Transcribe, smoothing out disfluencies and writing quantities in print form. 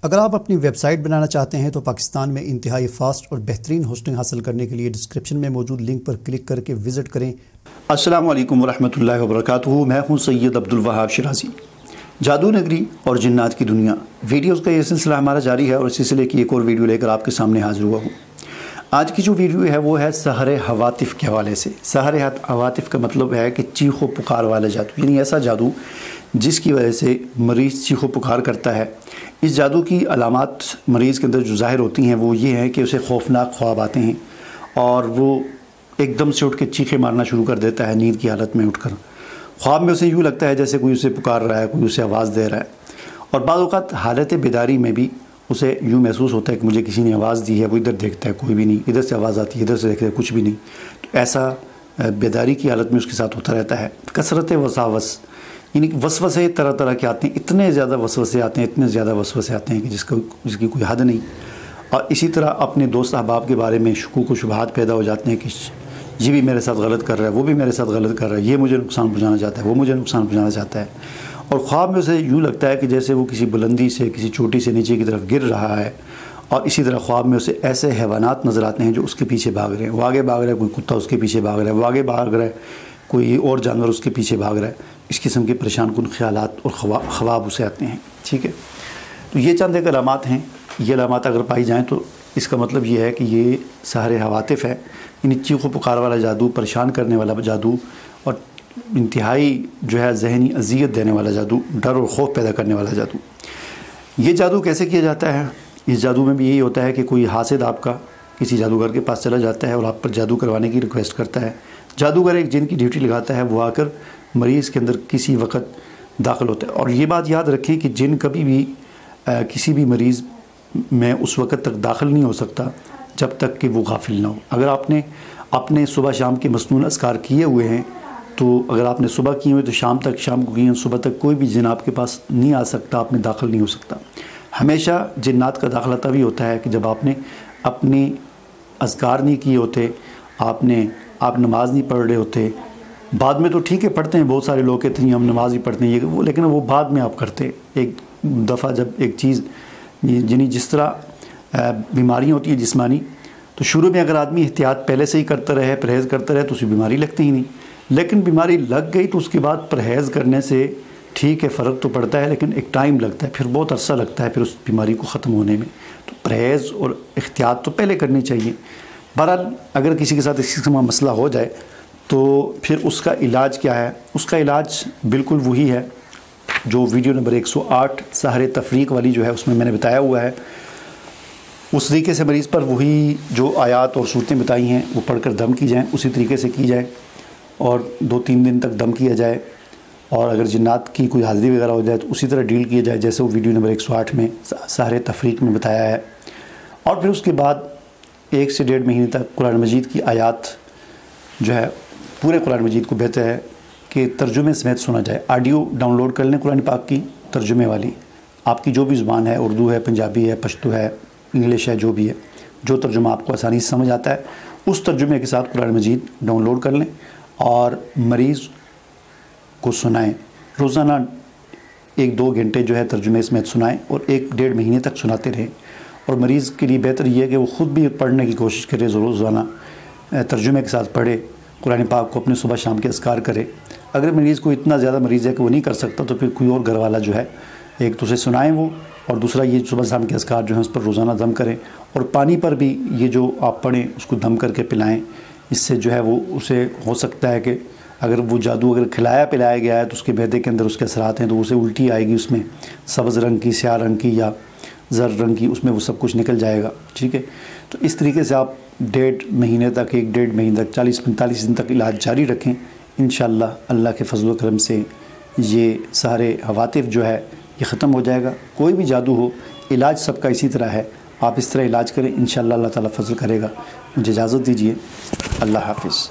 اگر آپ اپنی ویب سائٹ بنانا چاہتے ہیں تو پاکستان میں انتہائی فاسٹ اور بہترین ہوسٹنگ حاصل کرنے کے لیے ڈسکرپشن میں موجود لنک پر کلک کر کے وزٹ کریں۔ السلام علیکم ورحمۃ اللہ وبرکاتہ۔ میں ہوں سید عبدالوہاب شرازی۔ جادو نگری اور جنات کی دنیا ویڈیوز کا یہ سلسلہ ہمارا جاری ہے اور اس سلسلے کی ایک اور ویڈیو لے کر آپ کے سامنے حاضر ہوا ہوں۔ آج کی جو ویڈیو ہے وہ ہے سحر ہواتف کے حوالے سے۔ سحر ہواتف کا مطلب ہے کہ چیخ و پکار والا جادو، یعنی ایسا جادو جس کی وجہ سے مریض چیخ و پکار کرتا ہے۔ اس جادو کی علامات مریض کے اندر جو ظاہر ہوتی ہیں وہ یہ ہیں کہ اسے خوفناک خواب آتے ہیں اور وہ ایک دم سے اٹھ کے چیخیں مارنا شروع کر دیتا ہے نیند کی حالت میں اٹھ کر۔ خواب میں اسے یوں لگتا ہے جیسے کوئی اسے پکار رہا ہے، کوئی اسے آواز دے رہا ہے، اور بعض اوقات حالت بیداری میں بھی اسے یوں محسوس ہوتا ہے کہ مجھے کسی نے آواز دی ہے۔ وہ ادھر دیکھتا ہے کوئی بھی نہیں، ادھر سے آواز آتی ہے، ادھر سے دیکھتا ہے کچھ بھی نہیں۔ تو ایسا بیداری کی حالت میں اس کے ساتھ ہوتا رہتا ہے۔ کثرت وساوس، یعنی وسوسے طرح طرح کے آتے ہیں، اتنے زیادہ وسوسے آتے ہیں، اتنے زیادہ وسوسے آتے ہیں کہ جس کی کوئی حد نہیں۔ اور اسی طرح اپنے دوست احباب کے بارے میں شکوک و شبہات پیدا ہو جاتے ہیں کہ یہ بھی میرے ساتھ غلط کر رہا ہے، وہ بھی میرے ساتھ غلط کر رہا ہے، یہ مجھے نقصان پہنچانا چاہتا ہے، وہ مجھے نقصان پہنچانا چاہتا ہے۔ اور خواب میں اسے یوں لگتا ہے کہ جیسے وہ کسی بلندی سے، کسی چوٹی سے نیچے کی طرف گر رہا ہے، اور اسی طرح خواب میں اسے ایسے حیوانات نظر آتے ہیں جو اس کے پیچھے بھاگ رہے ہیں۔ وہ آگے بھاگ رہا ہے، کوئی کتا اس کے پیچھے بھاگ رہا ہے، وہ آگے بھاگ رہا ہے، کوئی اور جانور اس کے پیچھے بھاگ رہا ہے۔ اس قسم کے پریشان کن خیالات اور خواب اسے آتے ہیں، ٹھیک ہے۔ تو یہ چند ایک علامات ہیں۔ یہ علامات اگر پائی جائیں تو اس کا مطلب یہ ہے کہ یہ سحر ہواتف ہے، یعنی چیخ و پکار والا جادو، پریشان کرنے والا جادو، اور انتہائی جو ہے ذہنی اذیت دینے والا جادو، ڈر اور خوف پیدا کرنے والا جادو۔ یہ جادو کیسے کیا جاتا ہے؟ اس جادو میں بھی یہی ہوتا ہے کہ کوئی حاسد آپ کا کسی جادوگر کے پاس چلا جاتا ہے اور آپ پر جادو کروانے کی ریکویسٹ کرتا ہے۔ جادوگر ایک جن کی ڈیوٹی لگاتا ہے، وہ آ کر مریض کے اندر کسی وقت داخل ہوتا ہے۔ اور یہ بات یاد رکھیں کہ جن کبھی بھی کسی بھی مریض میں اس وقت تک داخل نہیں ہو سکتا جب تک کہ وہ غافل نہ ہو۔ اگر آپ نے اپنے صبح شام کے مسنون اذکار کیے ہوئے ہیں تو اگر آپ نے صبح کیے ہوئے تو شام کو کیے ہیں، صبح تک کوئی بھی جن آپ کے پاس نہیں آ سکتا، آپ میں داخل نہیں ہو سکتا۔ ہمیشہ جنات کا داخلہ تبھی ہوتا ہے کہ جب آپ نے اپنے اذکار نہیں کیے ہوتے، آپ نماز نہیں پڑھ رہے ہوتے۔ بعد میں تو ٹھیک ہے پڑھتے ہیں، بہت سارے لوگ کہتے ہیں ہم نماز ہی پڑھتے ہیں وہ، لیکن وہ بعد میں آپ کرتے۔ ایک دفعہ جب ایک چیز یعنی جس طرح بیماریاں ہوتی ہیں جسمانی، تو شروع میں اگر آدمی احتیاط پہلے سے ہی کرتا رہے، پرہیز کرتا رہے، تو اسی بیماری لگتی ہی نہیں۔ لیکن بیماری لگ گئی تو اس کے بعد پرہیز کرنے سے ٹھیک ہے فرق تو پڑتا ہے، لیکن ایک ٹائم لگتا ہے، پھر بہت عرصہ لگتا ہے پھر اس بیماری کو ختم ہونے میں۔ تو پرہیز اور احتیاط تو پہلے کرنی چاہیے۔ بہرحال اگر کسی کے ساتھ اس قسم کا مسئلہ ہو جائے تو پھر اس کا علاج کیا ہے؟ اس کا علاج بالکل وہی ہے جو ویڈیو نمبر 108 سحر تفریق والی جو ہے اس میں میں نے بتایا ہوا ہے۔ اس طریقے سے مریض پر وہی جو آیات اور صورتیں بتائی ہیں وہ پڑھ کر دم کی جائیں، اسی طریقے سے کی جائے اور 2-3 دن تک دم کیا جائے۔ اور اگر جنات کی کوئی حاضری وغیرہ ہو جائے تو اسی طرح ڈیل کیا جائے جیسے وہ ویڈیو نمبر 108 میں سحر تفریق میں بتایا ہے۔ اور پھر اس کے بعد 1 سے 1.5 مہینے تک قرآن مجید کی آیات جو ہے، پورے قرآن مجید کو بہتر ہے کہ ترجمے سمیت سنا جائے۔ آڈیو ڈاؤن لوڈ کر لیں قرآن پاک کی ترجمے والی، آپ کی جو بھی زبان ہے، اردو ہے، پنجابی ہے، پشتو ہے، انگلش ہے، جو بھی ہے، جو ترجمہ آپ کو آسانی سے سمجھ آتا ہے اس ترجمے کے ساتھ قرآن مجید ڈاؤن لوڈ کر لیں اور مریض کو سنائیں۔ روزانہ 1-2 گھنٹے جو ہے ترجمے سمیت سنائیں اور 1-1.5 مہینے تک سناتے رہیں۔ اور مریض کے لیے بہتر یہ ہے کہ وہ خود بھی پڑھنے کی کوشش کرے، روزانہ ترجمے کے ساتھ پڑھے، قرآن پاک کو اپنے صبح شام کے اذکار کرے۔ اگر مریض کو اتنا زیادہ مریض ہے کہ وہ نہیں کر سکتا تو پھر کوئی اور گھر والا جو ہے، ایک تو اسے سنائیں وہ، اور دوسرا یہ صبح شام کے اذکار جو ہیں اس پر روزانہ دم کریں۔ اور پانی پر بھی یہ جو آپ پڑھیں اس کو دم کر کے پلائیں۔ اس سے جو ہے وہ اسے ہو سکتا ہے کہ اگر وہ جادو اگر کھلایا پلایا گیا ہے تو اس کے معدے کے اندر اس کے اثرات ہیں تو اسے الٹی آئے گی، اس میں سبز رنگ کی، سیاہ رنگ کی یا زرد رنگ کی، اس میں وہ سب کچھ نکل جائے گا، ٹھیک ہے۔ تو اس طریقے سے آپ 1.5 مہینے تک، 1-1.5 مہینے تک، 40-45 دن تک علاج جاری رکھیں۔ انشاءاللہ اللہ کے فضل و کرم سے یہ سحر ہواتف جو ہے یہ ختم ہو جائے گا۔ کوئی بھی جادو ہو، علاج سب کا اسی طرح ہے، آپ اس طرح علاج کریں، انشاءاللہ اللہ تعالیٰ فضل کرے گا۔ مجھے اجازت دیجیے، اللہ حافظ۔